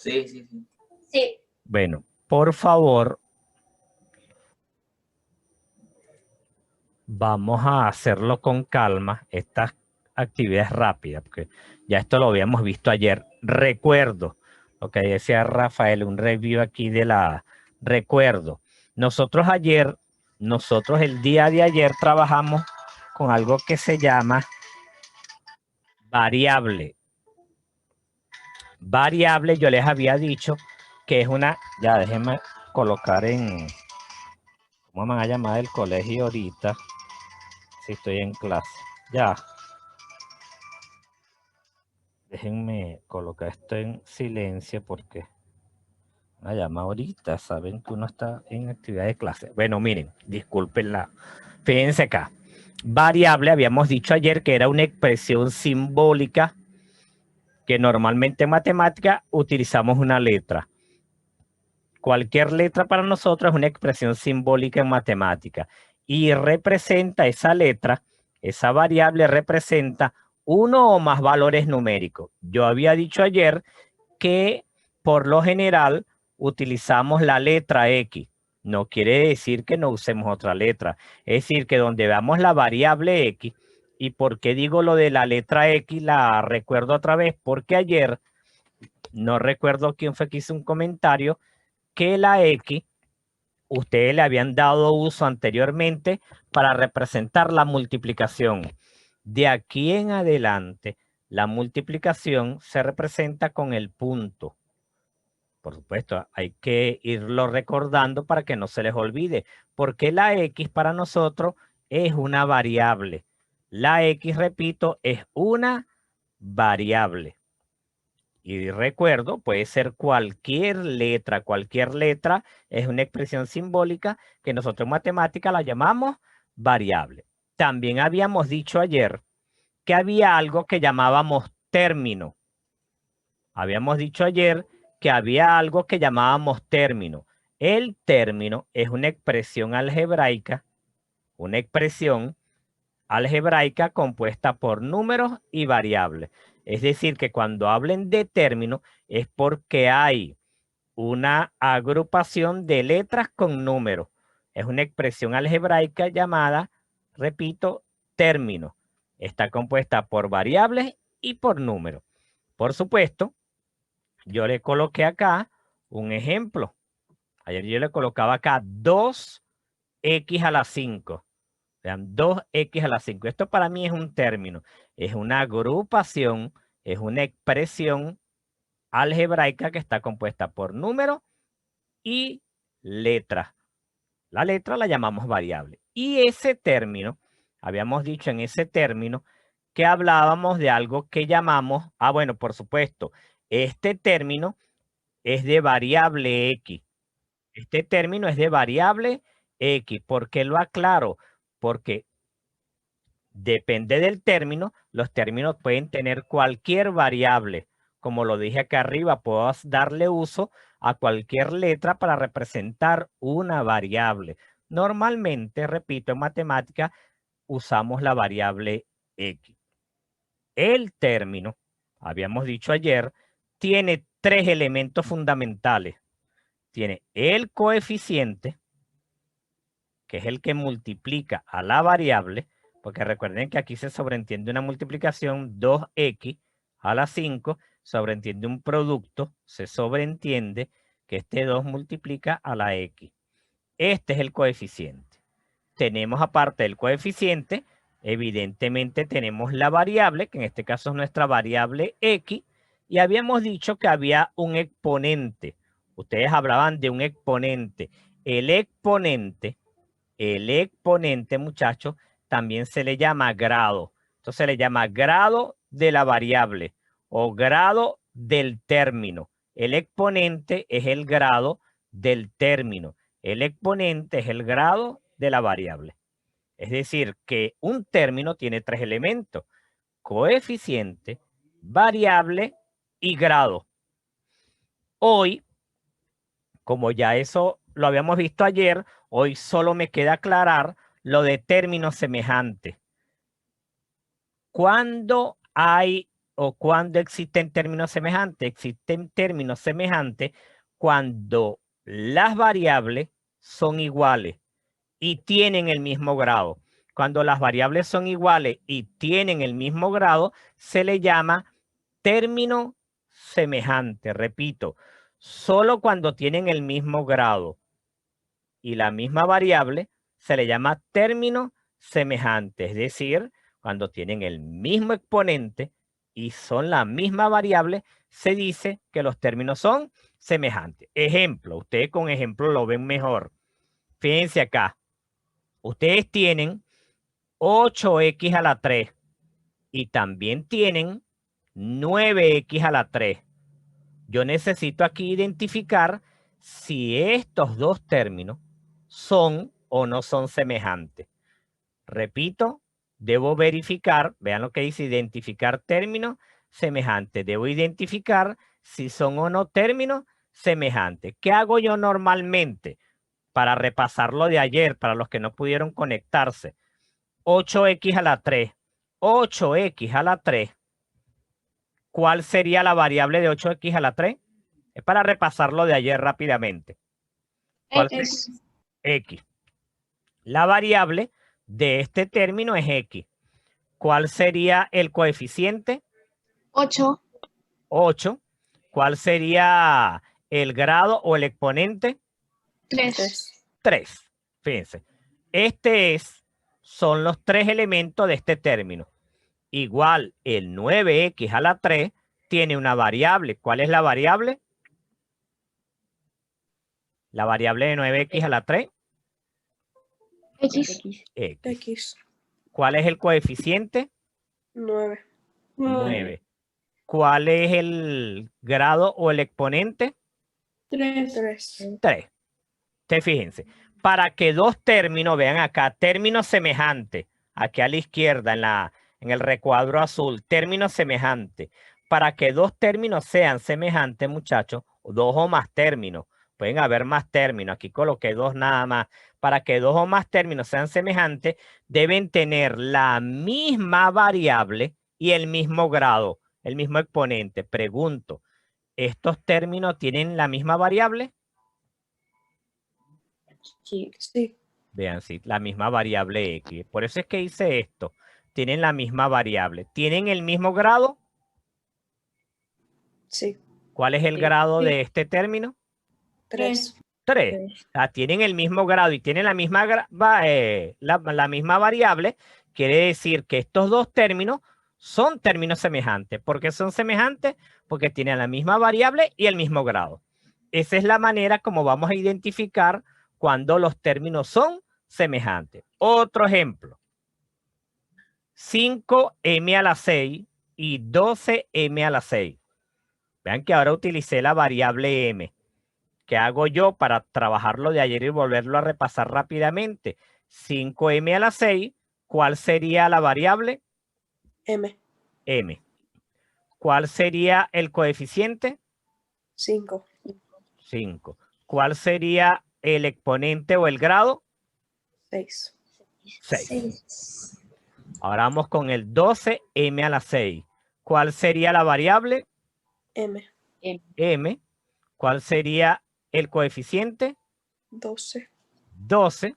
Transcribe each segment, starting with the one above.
Sí, sí, sí. Sí. Bueno, por favor, vamos a hacerlo con calma, estas actividades rápidas, porque ya esto lo habíamos visto ayer. Recuerdo lo que decía Rafael, un review aquí de la... Recuerdo, nosotros el día de ayer trabajamos con algo que se llama variable. Variable, yo les había dicho que es una... Ya, déjenme colocar en... ¿Cómo me van a llamar del colegio ahorita? Si estoy en clase. Ya. Déjenme colocar esto en silencio porque una llamada ahorita. Saben que uno está en actividad de clase. Bueno, miren, discúlpenla. Fíjense acá. Variable, habíamos dicho ayer que era una expresión simbólica que normalmente en matemática utilizamos una letra. Cualquier letra para nosotros es una expresión simbólica en matemática y representa esa letra, esa variable representa uno o más valores numéricos. Yo había dicho ayer que por lo general utilizamos la letra X. No quiere decir que no usemos otra letra. Es decir, que donde veamos la variable X, ¿y por qué digo lo de la letra X? La recuerdo otra vez, porque ayer, no recuerdo quién fue que hizo un comentario, que la X, ustedes le habían dado uso anteriormente para representar la multiplicación. De aquí en adelante, la multiplicación se representa con el punto. Por supuesto, hay que irlo recordando para que no se les olvide, porque la X para nosotros es una variable. La X, repito, es una variable. Y recuerdo, puede ser cualquier letra es una expresión simbólica que nosotros en matemática la llamamos variable. También habíamos dicho ayer que había algo que llamábamos término. Habíamos dicho ayer que había algo que llamábamos término. El término es una expresión algebraica compuesta por números y variables. Es decir, que cuando hablen de término es porque hay una agrupación de letras con números. Es una expresión algebraica llamada, repito, término. Está compuesta por variables y por números. Por supuesto, yo le coloqué acá un ejemplo. Ayer yo le colocaba acá 2x a la 5. Vean, 2x a la 5. Esto para mí es un término. Es una agrupación, es una expresión algebraica que está compuesta por números y letras. La letra la llamamos variable. Y ese término, habíamos dicho en ese término que hablábamos de algo que llamamos, bueno, por supuesto, este término es de variable X. Este término es de variable X. ¿Por qué lo aclaro? Porque depende del término, los términos pueden tener cualquier variable. Como lo dije acá arriba, puedo darle uso a cualquier letra para representar una variable. Normalmente, repito, en matemática usamos la variable X. El término, habíamos dicho ayer, tiene tres elementos fundamentales. Tiene el coeficiente, que es el que multiplica a la variable, porque recuerden que aquí se sobreentiende una multiplicación, 2x a la 5, sobreentiende un producto, se sobreentiende que este 2 multiplica a la x. Este es el coeficiente. Tenemos aparte del coeficiente, evidentemente tenemos la variable, que en este caso es nuestra variable x, y habíamos dicho que había un exponente. Ustedes hablaban de un exponente. El exponente, muchachos, también se le llama grado. Entonces se le llama grado de la variable o grado del término. El exponente es el grado del término. El exponente es el grado de la variable. Es decir, que un término tiene tres elementos: coeficiente, variable y grado. Hoy, como ya eso lo habíamos visto ayer, hoy solo me queda aclarar lo de términos semejantes. Cuando hay o cuando existen términos semejantes. Existen términos semejantes cuando las variables son iguales y tienen el mismo grado. Cuando las variables son iguales y tienen el mismo grado, se le llama término semejante. Repito, solo cuando tienen el mismo grado y la misma variable, se le llama término semejante. Es decir, cuando tienen el mismo exponente y son la misma variable, se dice que los términos son semejantes. Ejemplo, ustedes con ejemplo lo ven mejor. Fíjense acá. Ustedes tienen 8x a la 3 y también tienen 9x a la 3. Yo necesito aquí identificar si estos dos términos son o no son semejantes. Repito, debo verificar, vean lo que dice identificar términos semejantes. Debo identificar si son o no términos semejantes. ¿Qué hago yo normalmente para repasarlo de ayer, para los que no pudieron conectarse? 8x a la 3. 8x a la 3. ¿Cuál sería la variable de 8x a la 3? Es para repasarlo de ayer rápidamente. ¿Cuál X. X. La variable de este término es X. ¿Cuál sería el coeficiente? 8. 8. ¿Cuál sería el grado o el exponente? 3. 3. Fíjense. Son los tres elementos de este término. Igual el 9x a la 3 tiene una variable. ¿Cuál es la variable? La variable de 9x a la 3. X. X. ¿Cuál es el coeficiente? 9. 9. ¿Cuál es el grado o el exponente? 3. 3. Ustedes fíjense. Para que dos términos, vean acá, términos semejantes, aquí a la izquierda en el recuadro azul, términos semejantes. Para que dos términos sean semejantes, muchachos, dos o más términos, pueden haber más términos, aquí coloqué dos nada más. Para que dos o más términos sean semejantes, deben tener la misma variable y el mismo grado, el mismo exponente. Pregunto, ¿estos términos tienen la misma variable? Sí. Vean, sí, la misma variable X. Por eso es que hice esto. Tienen la misma variable. ¿Tienen el mismo grado? Sí. ¿Cuál es el grado de este término? 3. 3. O sea, tienen el mismo grado y tienen la misma, la misma variable. Quiere decir que estos dos términos son términos semejantes. ¿Por qué son semejantes? Porque tienen la misma variable y el mismo grado. Esa es la manera como vamos a identificar cuando los términos son semejantes. Otro ejemplo. 5m a la 6 y 12m a la 6. Vean que ahora utilicé la variable m. ¿Qué hago yo para trabajarlo de ayer y volverlo a repasar rápidamente? 5m a la 6, ¿cuál sería la variable? M. M. ¿Cuál sería el coeficiente? 5. 5. ¿Cuál sería el exponente o el grado? 6. 6. Ahora vamos con el 12m a la 6. ¿Cuál sería la variable? M. M. ¿Cuál sería el coeficiente? 12. 12.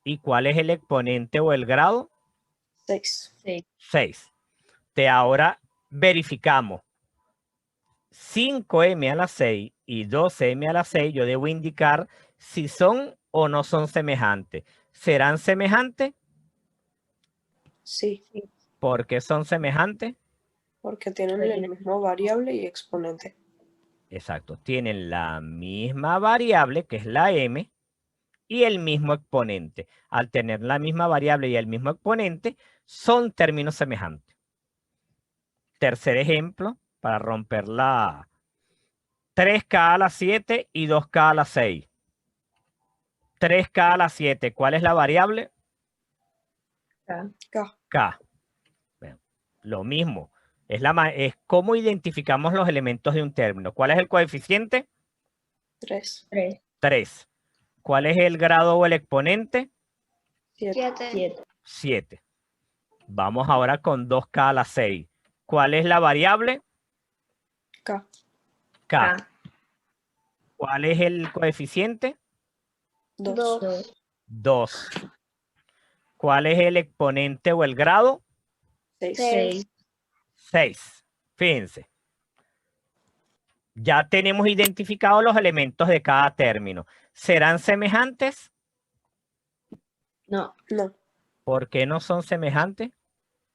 ¿Y cuál es el exponente o el grado? 6. 6. De ahora verificamos. 5m a la 6 y 12m a la 6, yo debo indicar si son o no son semejantes. ¿Serán semejantes? Sí. ¿Por qué son semejantes? Porque tienen la misma variable y exponente. Exacto. Tienen la misma variable, que es la m, y el mismo exponente. Al tener la misma variable y el mismo exponente, son términos semejantes. Tercer ejemplo, para romper la 3k a la 7 y 2k a la 6. 3k a la 7, ¿cuál es la variable? K. K. Bueno, lo mismo. Es cómo identificamos los elementos de un término. ¿Cuál es el coeficiente? 3. 3. ¿Cuál es el grado o el exponente? 7. 7. Vamos ahora con 2k a la 6. ¿Cuál es la variable? K. K. ¿Cuál es el coeficiente? 2. 2. ¿Cuál es el exponente o el grado? 6. 6. Fíjense. Ya tenemos identificados los elementos de cada término. ¿Serán semejantes? No, No, ¿Por qué no son semejantes?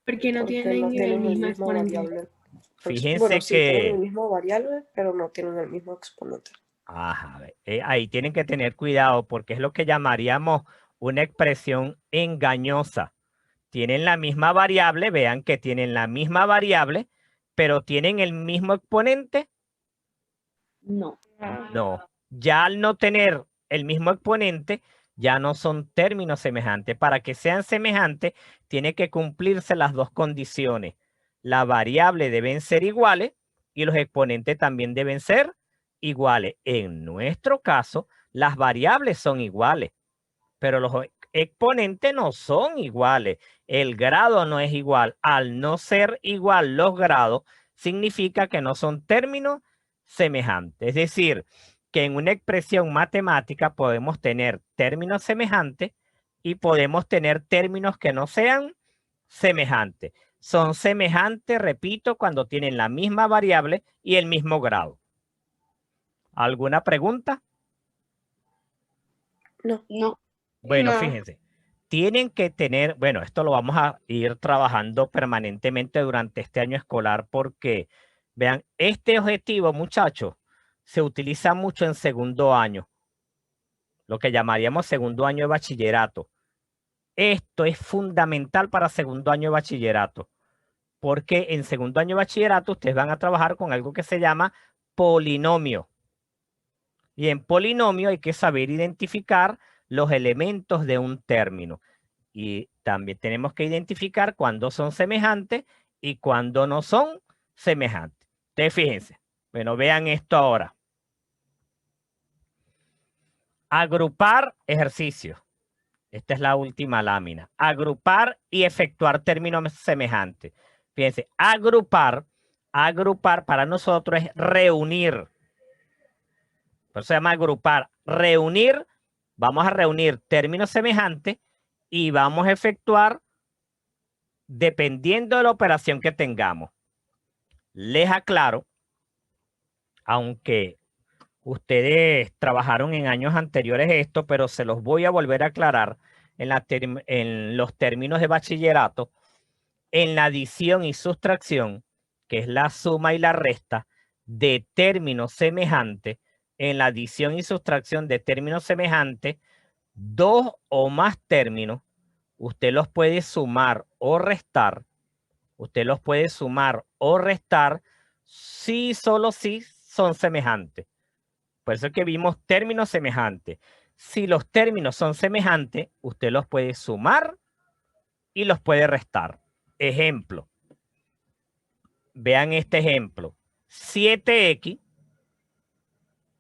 porque no porque tienen no el tienen mismo mismo exponente. variable. Fíjense Bueno, sí tienen el que... mismo variable, pero no tienen el mismo exponente. Ajá, ahí tienen que tener cuidado porque es lo que llamaríamos una expresión engañosa. Tienen la misma variable, vean que tienen la misma variable, pero tienen el mismo exponente. No. No, ya al no tener el mismo exponente, ya no son términos semejantes. Para que sean semejantes, tiene que cumplirse las dos condiciones. La variable deben ser iguales y los exponentes también deben ser iguales. En nuestro caso, las variables son iguales, pero los exponentes no son iguales. El grado no es igual. Al no ser igual los grados, significa que no son términos semejantes. Es decir, que en una expresión matemática podemos tener términos semejantes y podemos tener términos que no sean semejantes. Son semejantes, repito, cuando tienen la misma variable y el mismo grado. ¿Alguna pregunta? No. No. Bueno, No. fíjense, tienen que tener, bueno, esto lo vamos a ir trabajando permanentemente durante este año escolar porque, vean, este objetivo, muchachos, se utiliza mucho en segundo año, lo que llamaríamos segundo año de bachillerato. Esto es fundamental para segundo año de bachillerato, porque en segundo año de bachillerato ustedes van a trabajar con algo que se llama polinomio. Y en polinomio hay que saber identificar los elementos de un término. Y también tenemos que identificar cuándo son semejantes y cuándo no son semejantes. Ustedes fíjense. Bueno, vean esto ahora. Agrupar ejercicios. Esta es la última lámina. Agrupar y efectuar términos semejantes. Fíjense, agrupar para nosotros es reunir. Por eso se llama agrupar. Reunir, vamos a reunir términos semejantes y vamos a efectuar dependiendo de la operación que tengamos. Les aclaro, aunque ustedes trabajaron en años anteriores esto, pero se los voy a volver a aclarar en los términos de bachillerato, en la adición y sustracción, que es la suma y la resta de términos semejantes, en la adición y sustracción de términos semejantes, dos o más términos, usted los puede sumar o restar. Usted los puede sumar o restar si solo si son semejantes. Por eso es que vimos términos semejantes. Si los términos son semejantes, usted los puede sumar y los puede restar. Ejemplo. Vean este ejemplo. 7x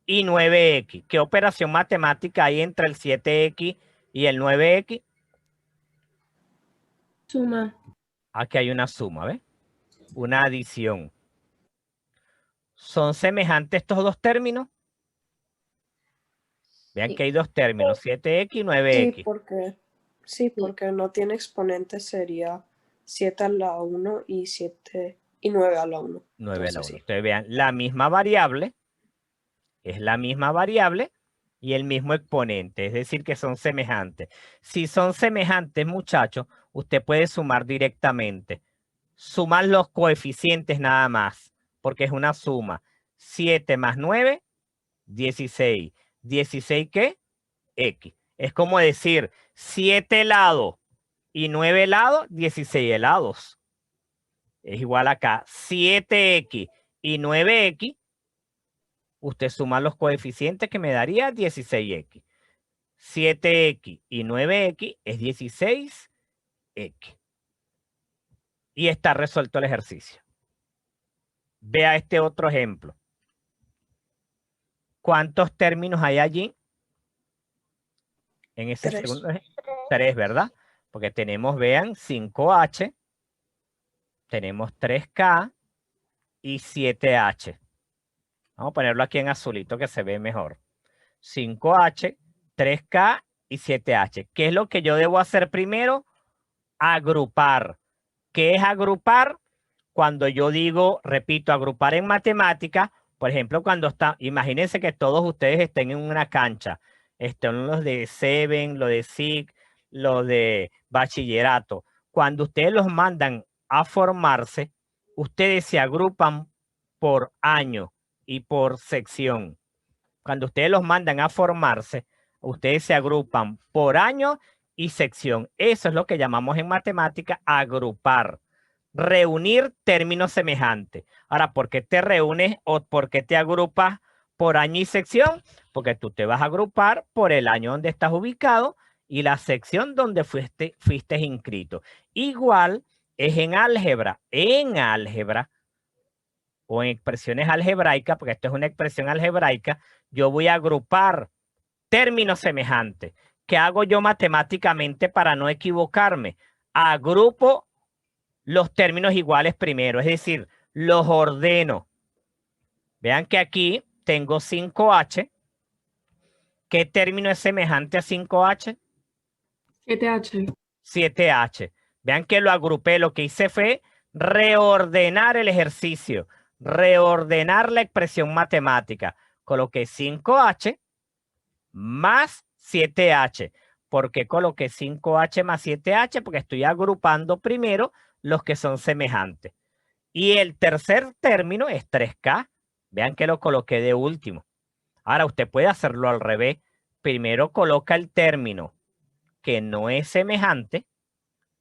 y 9x. ¿Qué operación matemática hay entre el 7x y el 9x? Suma. Aquí hay una suma, ¿ves? Una adición. ¿Son semejantes estos dos términos? Vean que hay dos términos, 7x y 9x. Sí, porque no tiene exponentes, sería 7 a la 1 y 9 a la 1. 9 a la 1. Sí. Ustedes vean, la misma variable es la misma variable y el mismo exponente, es decir, que son semejantes. Si son semejantes, muchachos, usted puede sumar directamente. Sumar los coeficientes nada más, porque es una suma. 7 más 9, 16. ¿16 qué? X. Es como decir 7 helados y 9 helados, 16 helados. Es igual acá. 7x y 9x. Usted suma los coeficientes que me daría 16x. 7x y 9x es 16x. Y está resuelto el ejercicio. Vea este otro ejemplo. ¿Cuántos términos hay allí? En ese 3. segundo. 3, ¿verdad? Porque tenemos, vean, 5h tenemos 3K y 7H. Vamos a ponerlo aquí en azulito que se ve mejor. 5H, 3K y 7H. ¿Qué es lo que yo debo hacer primero? Agrupar. ¿Qué es agrupar? Cuando yo digo, repito, agrupar en matemática, por ejemplo, cuando está, imagínense que todos ustedes estén en una cancha. Están los de Seven, los de SIC, los de bachillerato. Cuando ustedes los mandan a formarse, ustedes se agrupan por año y por sección. Cuando ustedes los mandan a formarse, ustedes se agrupan por año y sección. Eso es lo que llamamos en matemática agrupar. Reunir términos semejantes. Ahora, ¿por qué te reúnes o por qué te agrupas por año y sección? Porque tú te vas a agrupar por el año donde estás ubicado y la sección donde fuiste inscrito. Igual es en álgebra. En álgebra o en expresiones algebraicas, porque esto es una expresión algebraica, yo voy a agrupar términos semejantes. ¿Qué hago yo matemáticamente para no equivocarme? Agrupo los términos iguales primero, es decir, los ordeno. Vean que aquí tengo 5H. ¿Qué término es semejante a 5H? 7H. 7H. Vean que lo agrupé, lo que hice fue reordenar el ejercicio, reordenar la expresión matemática. Coloqué 5H más 7H. ¿Por qué coloqué 5H más 7H? Porque estoy agrupando primero los que son semejantes. Y el tercer término es 3K. Vean que lo coloqué de último. Ahora usted puede hacerlo al revés. Primero coloca el término que no es semejante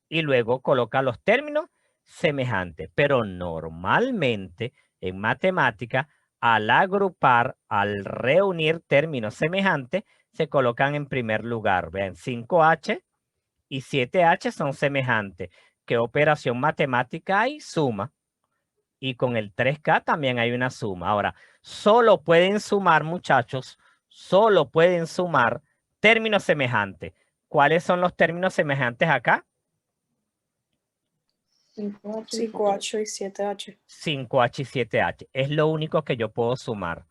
y luego coloca los términos semejantes. Pero normalmente en matemática, al agrupar, al reunir términos semejantes, se colocan en primer lugar. Vean, 5H y 7H son semejantes. ¿Qué operación matemática hay? Suma. Y con el 3K también hay una suma. Ahora, solo pueden sumar, muchachos, solo pueden sumar términos semejantes. ¿Cuáles son los términos semejantes acá? 5H y 7H. 5H y 7H. Es lo único que yo puedo sumar.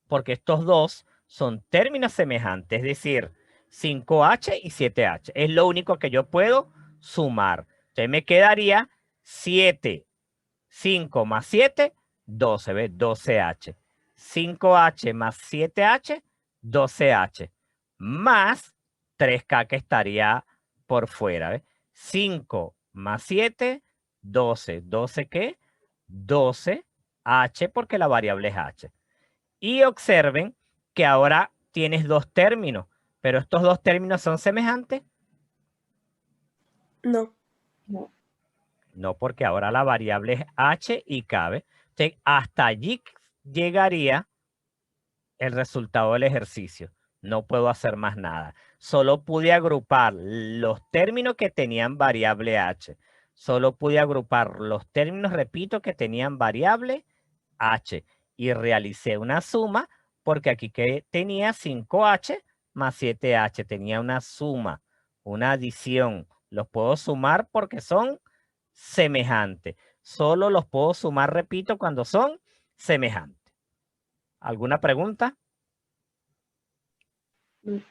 Porque estos dos son términos semejantes. Es decir, 5H y 7H. Es lo único que yo puedo sumar. Entonces me quedaría 7. 5 más 7, 12, ¿ves? 12H. 5H más 7H, 12H. Más 3K que estaría por fuera, ¿ves? 5 más 7, 12. ¿12 qué? 12H porque la variable es H. Y observen que ahora tienes dos términos, pero estos dos términos son semejantes. No. No. No, porque ahora la variable es H y K. ¿Ve? Entonces, hasta allí llegaría el resultado del ejercicio. No puedo hacer más nada. Solo pude agrupar los términos que tenían variable H. Solo pude agrupar los términos, repito, que tenían variable H. Y realicé una suma porque aquí que tenía 5H más 7H. Tenía una suma, una adición. Los puedo sumar porque son semejantes. Solo los puedo sumar, repito, cuando son semejantes. ¿Alguna pregunta? No.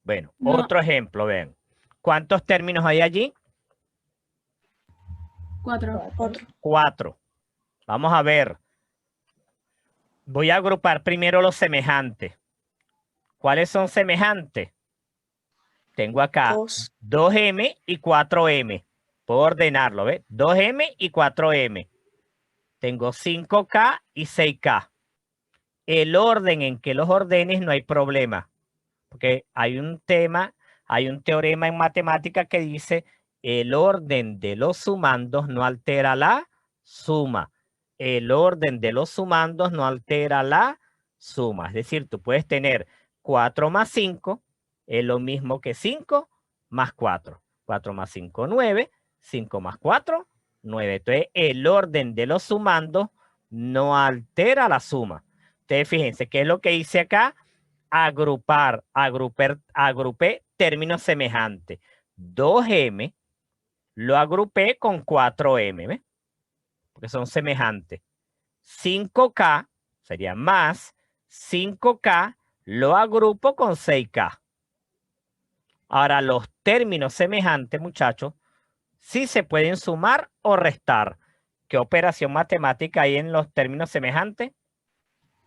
Bueno, No. otro ejemplo, ven. ¿Cuántos términos hay allí? 4. 4. Vamos a ver. Voy a agrupar primero los semejantes. ¿Cuáles son semejantes? Tengo acá 2M y 4M. Puedo ordenarlo, ¿ves? 2M y 4M. Tengo 5K y 6K. El orden en que los ordenes no hay problema. Porque hay un teorema en matemática que dice el orden de los sumandos no altera la suma. El orden de los sumandos no altera la suma. Es decir, tú puedes tener 4 más 5 es lo mismo que 5 más 4. 4 más 5, 9. 5 más 4, 9. Entonces, el orden de los sumandos no altera la suma. Entonces, fíjense, ¿qué es lo que hice acá? Agrupé términos semejantes. 2M lo agrupé con 4M. ¿Ves? porque son semejantes. 5K sería más 5K, lo agrupo con 6K. Ahora, los términos semejantes, muchachos, sí se pueden sumar o restar. ¿Qué operación matemática hay en los términos semejantes?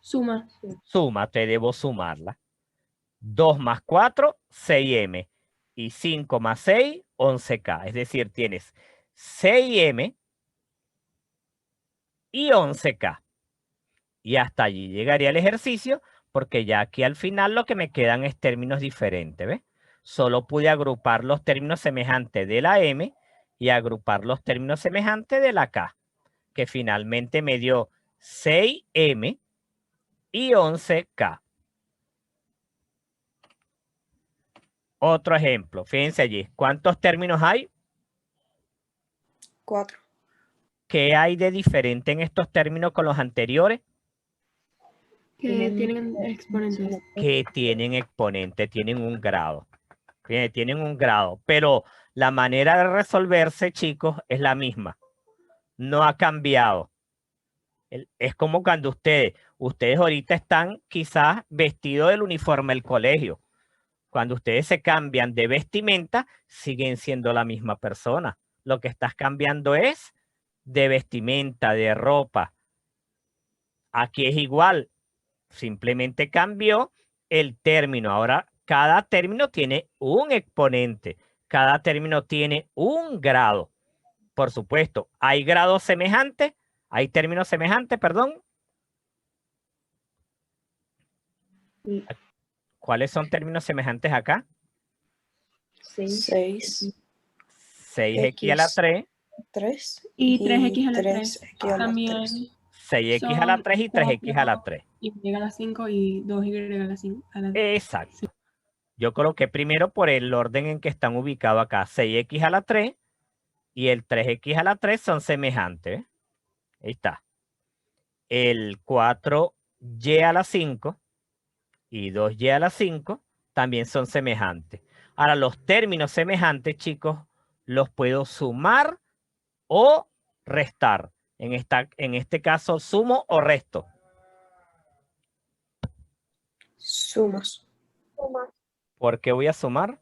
Suma. Suma, te debo sumarla. 2 más 4, 6M. Y 5 más 6, 11K. Es decir, tienes 6M y 11K. Y hasta allí llegaría el ejercicio, porque ya aquí al final lo que me quedan es términos diferentes, ¿ves? Solo pude agrupar los términos semejantes de la M y agrupar los términos semejantes de la K, que finalmente me dio 6M y 11K. Otro ejemplo, fíjense allí, ¿cuántos términos hay? 4. ¿Qué hay de diferente en estos términos con los anteriores? Que tienen exponentes. Que tienen exponente, tienen un grado. Fíjense, tienen un grado, pero la manera de resolverse, chicos, es la misma. No ha cambiado. Es como cuando ustedes ahorita están quizás vestidos del uniforme del colegio. Cuando ustedes se cambian de vestimenta, siguen siendo la misma persona. Lo que estás cambiando es de vestimenta, de ropa. Aquí es igual. Simplemente cambió el término. Ahora, cada término tiene un exponente. Cada término tiene un grado. Por supuesto, hay grados semejantes. Hay términos semejantes, perdón. ¿Cuáles son términos semejantes acá? 6. 6x a la 3. 3. Y 3x a la 3 3. x a la También 3. 6x a la 3 y 3x a la 3. Y a la 5 y 2y a la 5. Exacto. Yo coloqué primero por el orden en que están ubicados acá. 6x a la 3 y el 3x a la 3 son semejantes. ¿Eh? Ahí está. El 4y a la 5 y 2y a la 5 también son semejantes. Ahora, los términos semejantes, chicos, los puedo sumar o restar. En este caso, sumo o resto. Sumas. ¿Por qué voy a sumar?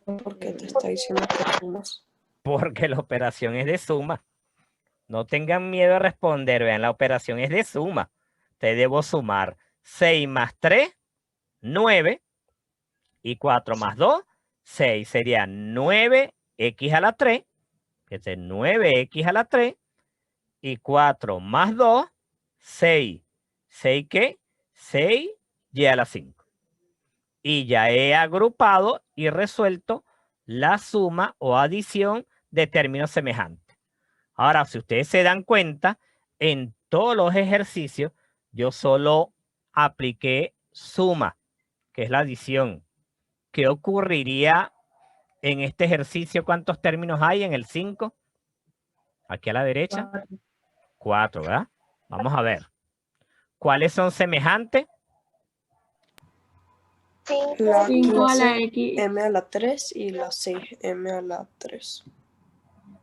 Porque te está diciendo que sumas. Porque la operación es de suma. No tengan miedo a responder. Vean, la operación es de suma. Te debo sumar 6 más 3, 9. Y 4 más 2, 6. Sería 9x a la 3. Este es 9x a la 3. Y 4 más 2, 6. ¿6 qué? 6y a la 5. Y ya he agrupado y resuelto la suma o adición de términos semejantes. Ahora, si ustedes se dan cuenta, en todos los ejercicios, yo solo apliqué suma, que es la adición. ¿Qué ocurriría en este ejercicio? ¿Cuántos términos hay en el 5? Aquí a la derecha. 4, ¿verdad? Vamos a ver. ¿Cuáles son semejantes? La 5 a la 15 x. m a la 3 y la 6 m a la 3.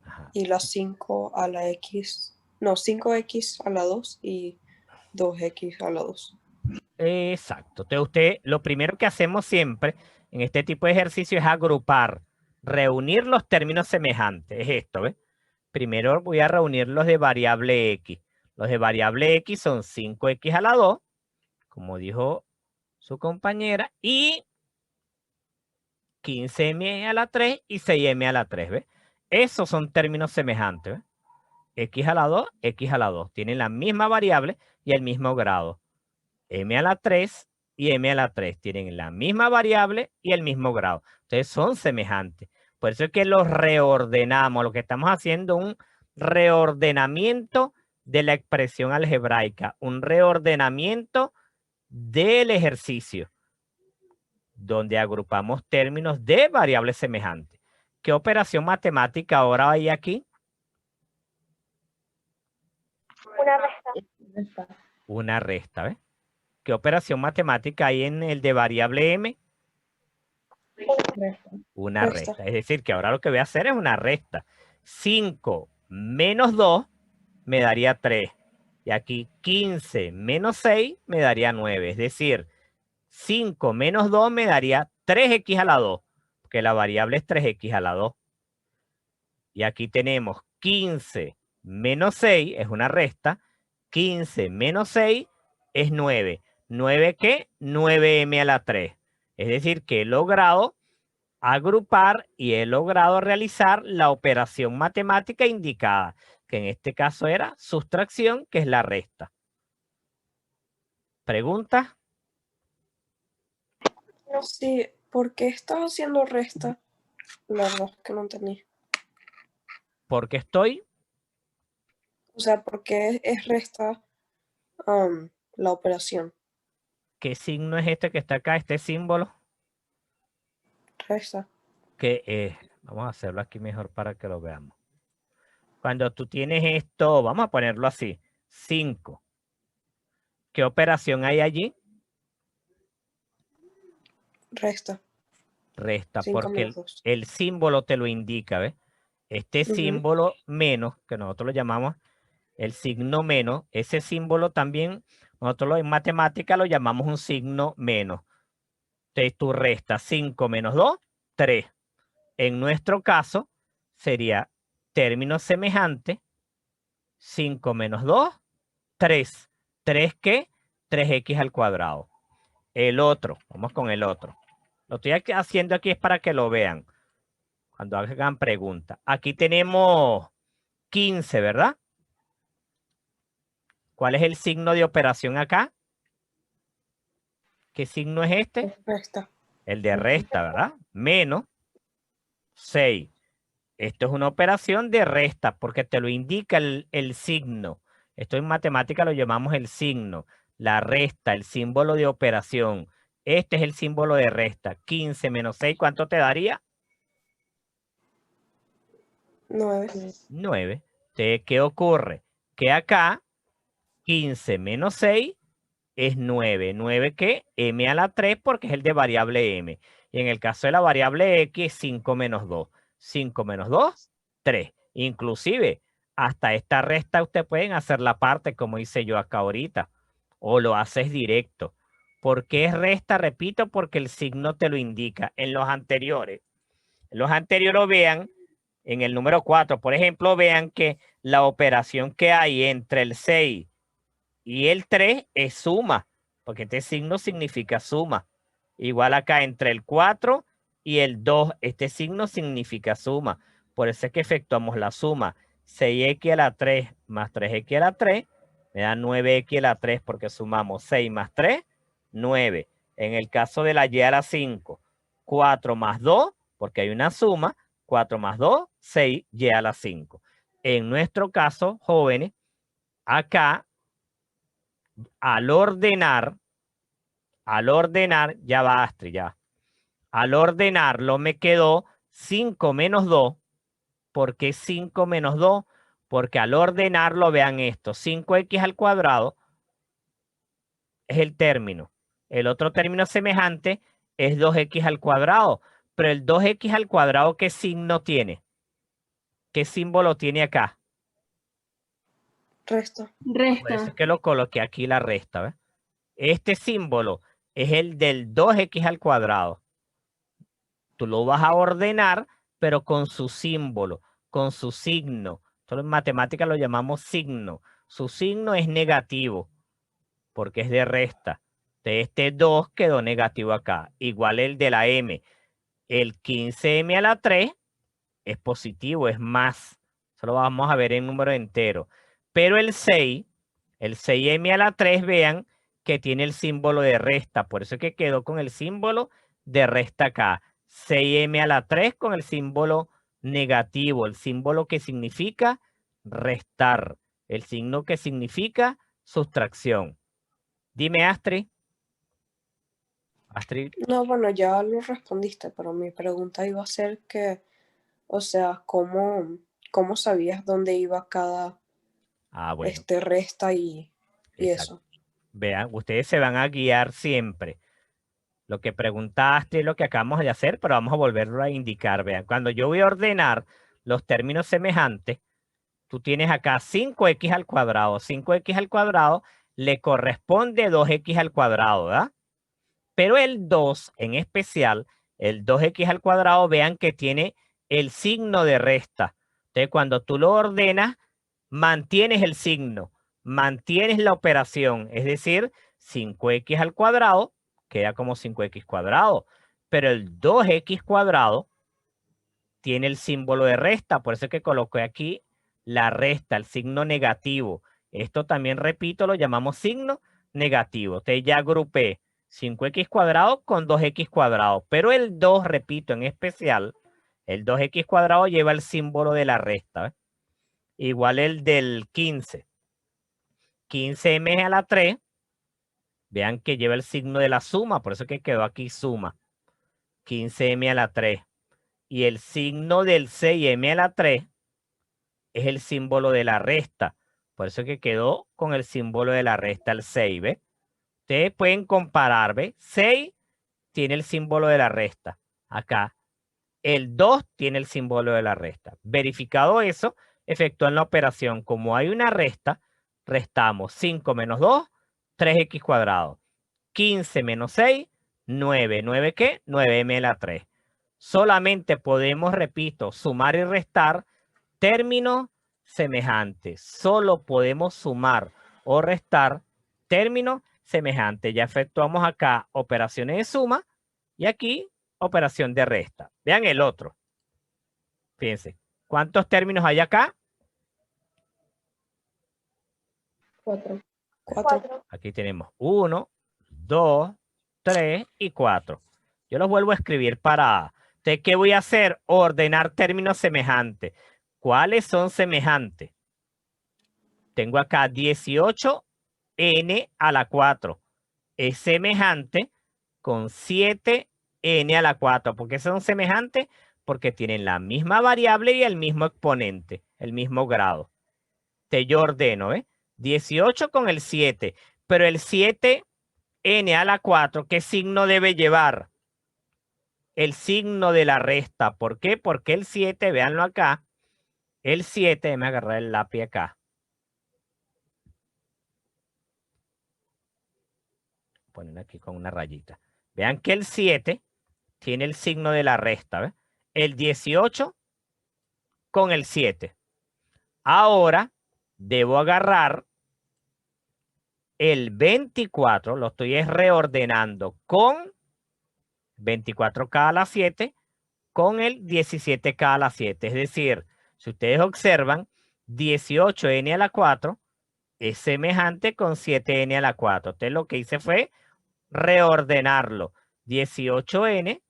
Ajá. Y la 5 a la x. No, 5x a la 2 y 2x a la 2. Exacto. Entonces lo primero que hacemos siempre en este tipo de ejercicio es agrupar, reunir los términos semejantes. Es esto, ¿ves? Primero voy a reunir los de variable x. Los de variable x son 5x a la 2, como dijo su compañera, y 15m a la 3 y 6m a la 3, ¿ves? Esos son términos semejantes, ¿ves? X a la 2, X a la 2. Tienen la misma variable y el mismo grado. M a la 3 y M a la 3 tienen la misma variable y el mismo grado. Entonces son semejantes. Por eso es que los reordenamos. Lo que estamos haciendo es un reordenamiento de la expresión algebraica, un reordenamiento del ejercicio, donde agrupamos términos de variables semejantes. ¿Qué operación matemática ahora hay aquí? Una resta. Una resta, ¿ves? ¿Qué operación matemática hay en el de variable m? Una resta. Es decir, que ahora lo que voy a hacer es una resta. 5 menos 2 me daría 3. Y aquí 15 menos 6 me daría 9. Es decir, 5 menos 2 me daría 3x a la 2, porque la variable es 3x a la 2. Y aquí tenemos 15 menos 6, es una resta. 15 menos 6 es 9. ¿9 qué? 9m a la 3. Es decir, que he logrado agrupar y he logrado realizar la operación matemática indicada, que en este caso era sustracción, que es la resta. ¿Preguntas? No sé, ¿por qué estás haciendo resta? La verdad es que no entendí. Porque estoy, O sea, ¿por qué es resta la operación? ¿qué signo es este que está acá? Este símbolo, Resta. que vamos a hacerlo aquí mejor para que lo veamos. Cuando tú tienes esto, vamos a ponerlo así, 5. ¿Qué operación hay allí? Resta. Resta, 5 porque menos 2. el símbolo te lo indica, ¿ves? Este símbolo menos, que nosotros lo llamamos el signo menos, ese símbolo también, nosotros en matemática lo llamamos un signo menos. Entonces tú restas 5 menos 2, 3. En nuestro caso sería término semejante, 5 menos 2, 3. ¿3 qué? 3x al cuadrado. El otro, vamos con el otro. Lo estoy haciendo aquí es para que lo vean cuando hagan preguntas. Aquí tenemos 15, ¿verdad? ¿Cuál es el signo de operación acá? ¿Qué signo es este? Resta. El de resta, ¿verdad? Menos 6. Esto es una operación de resta porque te lo indica el signo. Esto en matemática lo llamamos el signo. La resta, el símbolo de operación. Este es el símbolo de resta. 15 menos 6, ¿cuánto te daría? 9. 9. Entonces, ¿qué ocurre? Que acá 15 menos 6 es 9. ¿9 qué? M a la 3 porque es el de variable M. Y en el caso de la variable X, 5 menos 2. 5 menos 2, 3. Inclusive, hasta esta resta ustedes pueden hacer la parte como hice yo acá ahorita. O lo haces directo. ¿Por qué es resta? Repito, porque el signo te lo indica. En los anteriores vean, en el número 4, por ejemplo, vean que la operación que hay entre el 6 y el 3 es suma, porque este signo significa suma. Igual acá entre el 4 y el 2, este signo significa suma. Por eso es que efectuamos la suma. 6x a la 3 más 3x a la 3 me da 9x a la 3 porque sumamos 6 más 3, 9. En el caso de la y a la 5, 4 más 2, porque hay una suma, 4 más 2, 6, y a la 5. En nuestro caso, jóvenes, acá, al ordenar, ya va Astrid, ya. Al ordenarlo me quedó 5 menos 2. ¿Por qué 5 menos 2? Porque al ordenarlo, vean esto, 5x al cuadrado es el término. El otro término semejante es 2x al cuadrado. Pero el 2x al cuadrado, ¿qué signo tiene? ¿Qué símbolo tiene acá? Resta. Por eso es Resta. que lo coloqué aquí la resta, ¿ves? Este símbolo es el del 2x al cuadrado. Tú lo vas a ordenar, pero con su símbolo, con su signo. Esto en matemáticas lo llamamos signo. Su signo es negativo, porque es de resta. De este 2 quedó negativo acá. Igual el de la m. El 15m a la 3 es positivo, es más. Eso lo vamos a ver en número entero. Pero el 6m a la 3, vean que tiene el símbolo de resta. Por eso es que quedó con el símbolo de resta acá. 6m a la 3 con el símbolo negativo, el símbolo que significa restar, el signo que significa sustracción. Dime, Astrid. Astrid. No, bueno, ya lo respondiste, pero mi pregunta iba a ser que, o sea, ¿cómo sabías dónde iba cada Bueno, resta y exacto. eso? Vean, ustedes se van a guiar siempre. Lo que preguntaste es lo que acabamos de hacer, pero vamos a volverlo a indicar. Vean, cuando yo voy a ordenar los términos semejantes, Tú tienes acá 5x al cuadrado. 5x al cuadrado le corresponde 2x al cuadrado, ¿verdad? Pero el 2 en especial, el 2x al cuadrado, vean que tiene el signo de resta. Entonces, cuando tú lo ordenas, mantienes el signo, mantienes la operación. Es decir, 5x al cuadrado queda como 5x cuadrado. Pero el 2x cuadrado tiene el símbolo de resta. Por eso es que coloqué aquí la resta, el signo negativo. Esto también, repito, lo llamamos signo negativo. Entonces ya agrupé 5x cuadrado con 2x cuadrado. Pero el 2, repito, en especial, el 2x cuadrado lleva el símbolo de la resta. ¿Ves? Igual el del 15. 15m a la 3. Vean que lleva el signo de la suma. Por eso que quedó aquí suma. 15m a la 3. Y el signo del 6m a la 3 es el símbolo de la resta. Por eso que quedó con el símbolo de la resta el 6, ¿ve? Ustedes pueden comparar, ¿ve? 6 tiene el símbolo de la resta. Acá. El 2 tiene el símbolo de la resta. Verificado eso, efectúan la operación. Como hay una resta, restamos 5 menos 2, 3x cuadrado. 15 menos 6, 9. ¿9 qué? 9m a la 3. Solamente podemos, repito, sumar y restar términos semejantes. Solo podemos sumar o restar términos semejantes. Ya efectuamos acá operaciones de suma y aquí operación de resta. Vean el otro. Fíjense. ¿Cuántos términos hay acá? 4. 4. Aquí tenemos 1, 2, 3 y 4. Yo los vuelvo a escribir para... Entonces, ¿qué voy a hacer? Ordenar términos semejantes. ¿Cuáles son semejantes? Tengo acá 18n a la 4. Es semejante con 7n a la 4. ¿Por qué son semejantes? Porque tienen la misma variable y el mismo exponente, el mismo grado. Te yo ordeno, ¿eh? 18 con el 7. Pero el 7n a la 4, ¿qué signo debe llevar? El signo de la resta. ¿Por qué? Porque el 7, véanlo acá, el 7, déjame agarrar el lápiz acá. Ponen aquí con una rayita. Vean que el 7 tiene el signo de la resta. ¿Ves? El 18 con el 7. Ahora debo agarrar el 24, lo estoy reordenando con 24k a la 7 con el 17k a la 7. Es decir, si ustedes observan, 18n a la 4 es semejante con 7n a la 4. Entonces lo que hice fue reordenarlo. 18n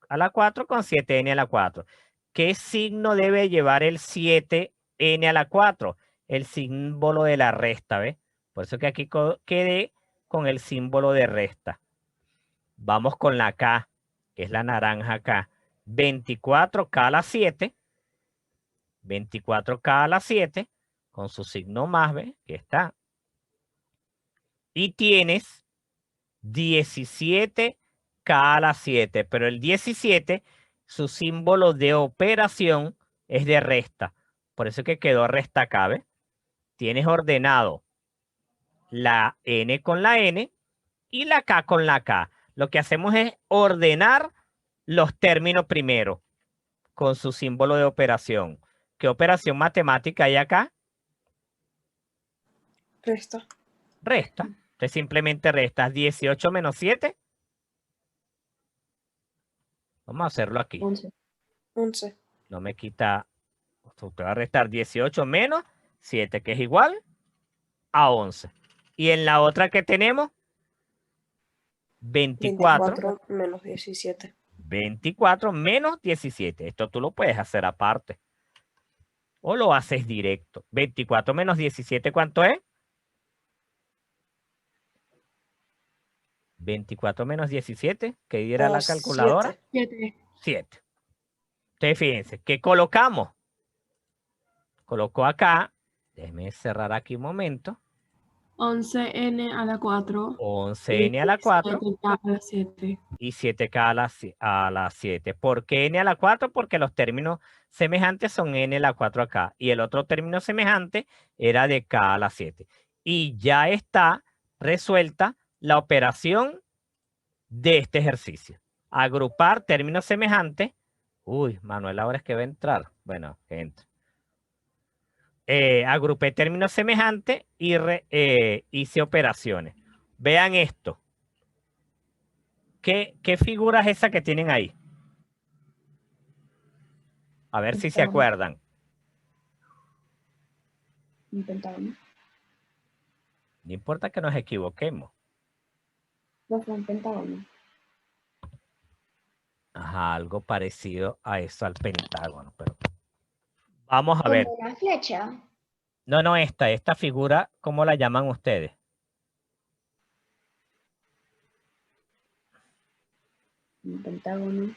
a la 4 con 7n a la 4. ¿Qué signo debe llevar el 7n a la 4? El símbolo de la resta, ¿ves? Por eso que aquí quedé con el símbolo de resta. Vamos con la K, que es la naranja acá. 24k a la 7. 24k a la 7, con su signo más, ¿ves? Que está. Y tienes 17k a la 7, pero el 17, su símbolo de operación es de resta. Por eso que quedó resta acá, ¿ves? Tienes ordenado la n con la n y la k con la k. Lo que hacemos es ordenar los términos primero con su símbolo de operación. ¿Qué operación matemática hay acá? Resta. Resta. Entonces simplemente restas 18 menos 7. Vamos a hacerlo aquí. 11. 11. No me quita. Usted va a restar 18 menos 7, que es igual a 11. Y en la otra que tenemos, 24 menos 17. 24 menos 17. Esto tú lo puedes hacer aparte. O lo haces directo. 24 menos 17, ¿cuánto es? 24 menos 17, que diera la calculadora. 7. 7. Entonces, fíjense, ¿qué colocamos? Coloco acá. Déjenme cerrar aquí un momento. 11n a la 4. 11n a la 4 7k a la 7. y 7k a la 7. ¿Por qué n a la 4? Porque los términos semejantes son n a la 4 acá. Y el otro término semejante era de k a la 7. Y ya está resuelta la operación de este ejercicio. Agrupar términos semejantes. Uy, Manuel, ahora es que va a entrar. Bueno, que entra. Agrupé términos semejantes y hice operaciones. Vean esto. ¿Qué figura es esa que tienen ahí? A ver si se acuerdan. Un pentágono. No importa que nos equivoquemos. No fue un pentágono. Ajá, algo parecido a eso, al pentágono. Pero vamos a ver. Como una flecha. No, esta figura, ¿cómo la llaman ustedes? Un pentágono.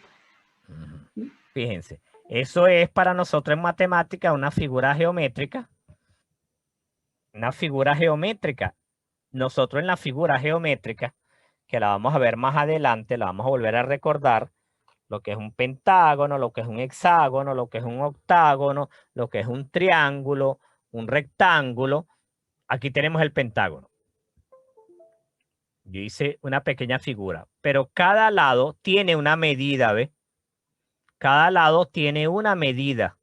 Fíjense, eso es para nosotros en matemática una figura geométrica. Una figura geométrica. Nosotros en la figura geométrica, que la vamos a ver más adelante, la vamos a volver a recordar, lo que es un pentágono, lo que es un hexágono, lo que es un octágono, lo que es un triángulo, un rectángulo. Aquí tenemos el pentágono. Yo hice una pequeña figura, pero cada lado tiene una medida, ¿ves? Cada lado tiene una medida.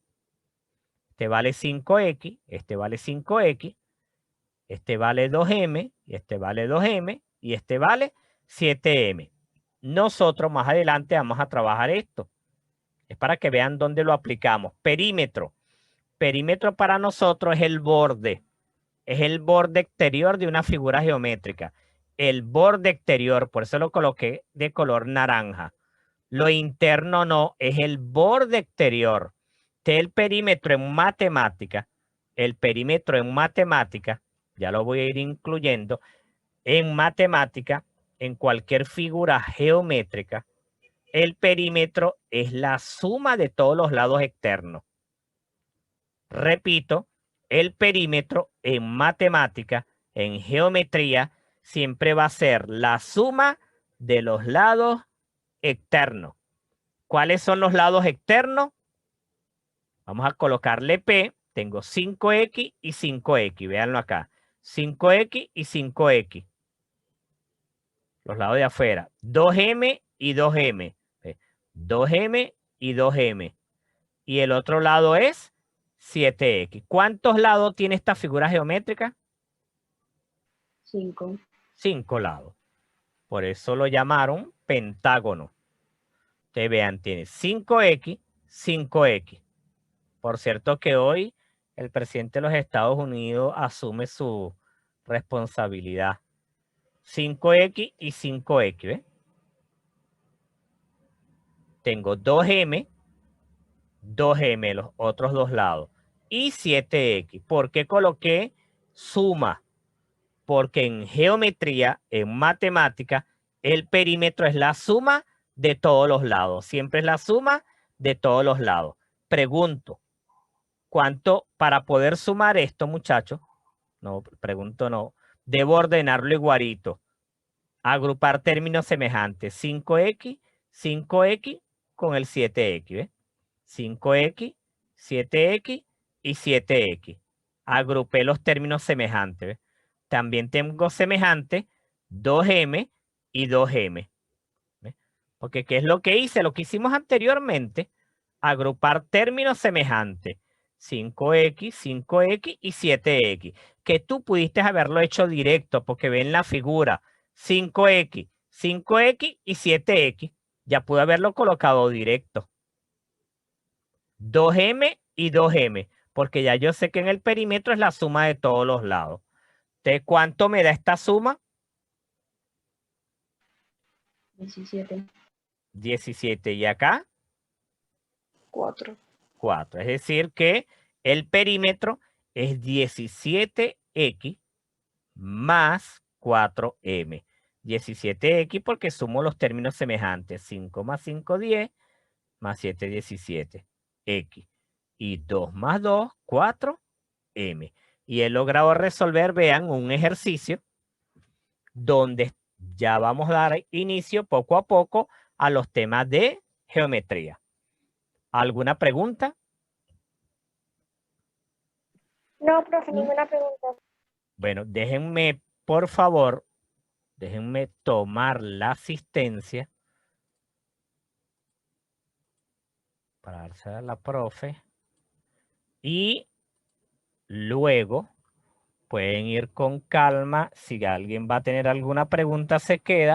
Este vale 5x, este vale 5x, este vale 2m, y este vale 2m, y este vale 7m. Nosotros más adelante vamos a trabajar esto. Es para que vean dónde lo aplicamos. Perímetro. Perímetro para nosotros es el borde. Es el borde exterior de una figura geométrica. El borde exterior, por eso lo coloqué de color naranja. Lo interno no, es el borde exterior. El perímetro en matemática, ya lo voy a ir incluyendo, en matemática, en cualquier figura geométrica, el perímetro es la suma de todos los lados externos. Repito, el perímetro en matemática, en geometría, siempre va a ser la suma de los lados externos. ¿Cuáles son los lados externos? Vamos a colocarle P. Tengo 5X y 5X. Véanlo acá. 5X y 5X. Los lados de afuera. 2M y 2M. 2M y 2M. Y el otro lado es 7X. ¿Cuántos lados tiene esta figura geométrica? 5. 5 lados. Por eso lo llamaron pentágono. Ustedes vean, tiene 5X, 5X. Por cierto que hoy el presidente de los Estados Unidos asume su responsabilidad. 5X y 5X, ¿ves? Tengo 2M, 2M, los otros dos lados. Y 7X. ¿Por qué coloqué suma? Porque en geometría, en matemática, el perímetro es la suma de todos los lados. Siempre es la suma de todos los lados. Pregunto, ¿cuánto para poder sumar esto, muchachos? No, pregunto no. Debo ordenarlo igualito. Agrupar términos semejantes. 5X, 5X con el 7X, ¿ves? 5X, 7X y 7X. Agrupé los términos semejantes, ¿ves? También tengo semejante 2M y 2M. ¿Ves? Porque ¿qué es lo que hice? Lo que hicimos anteriormente, agrupar términos semejantes. 5X, 5X y 7X. Que tú pudiste haberlo hecho directo porque ven la figura 5X, 5X y 7X. Ya pude haberlo colocado directo. 2M y 2M. Porque ya yo sé que en el perímetro es la suma de todos los lados. Entonces, ¿cuánto me da esta suma? 17. 17. ¿Y acá? 4. 4. Es decir que el perímetro es 17X más 4M. 17X porque sumo los términos semejantes. 5 más 5, 10, más 7, 17. X. Y 2 más 2, 4, M. y he logrado resolver, vean, un ejercicio donde ya vamos a dar inicio poco a poco a los temas de geometría. ¿Alguna pregunta? No, profe, ninguna pregunta. Bueno, déjenme, por favor, déjenme tomar la asistencia para dársela a la profe. Y luego pueden ir con calma. Si alguien va a tener alguna pregunta, se queda.